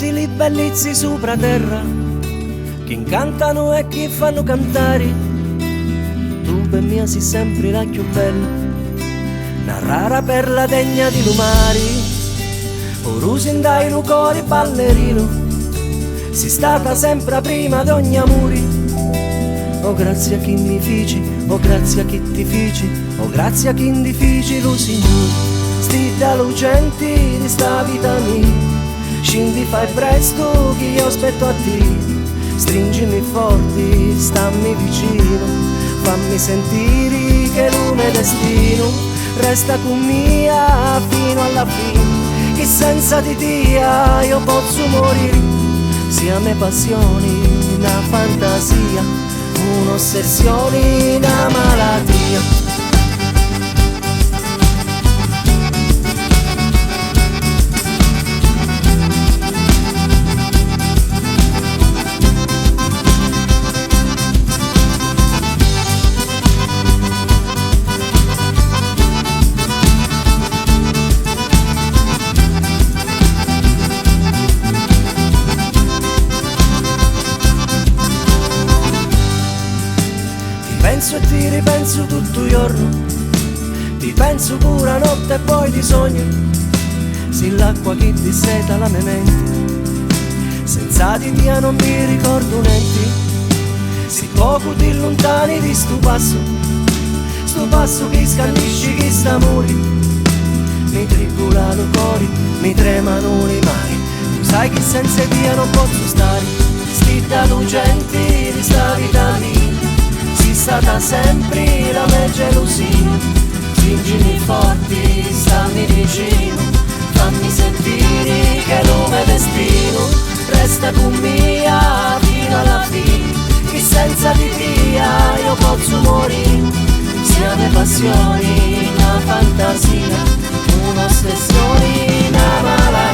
tutti li bellizzi sopra terra, che incantano e che fanno cantare. Tu per mia sei sempre la più bella, una rara perla degna di lumari. Orusin dai lucori ballerino, sei stata sempre prima d'ogni amore. Oh grazie a chi mi fici, oh grazie a chi ti fici, oh grazie a chi ti fici lo signore. Sti da lucenti di sta vita mia, scendi fai presto che io aspetto a te. Stringimi forti, stammi vicino, fammi sentire che lume destino resta con mia fino alla fine, che senza di Dio io posso morire. Sia me passioni, una fantasia, un'ossessione, una malattia. Penso e ti ripenso tutto il giorno, ti penso pure notte e poi ti sogno. Sì l'acqua che disseta la mia mente, senza di te non mi ricordo niente. Sì poco ti lontani di sto passo che scandisci che sta amore. Mi tribulano cori, mi tremano le mani, tu sai che senza te non posso stare. Sti da lucenti di sta vita mia, sei stata sempre la mia gelosia. Stringimi forti, stammi vicino, fammi sentire che lume destino resta con mia fino alla fine, che senza di te io posso morire. Siamo passioni, una fantasia, un'ossessione, una malattia.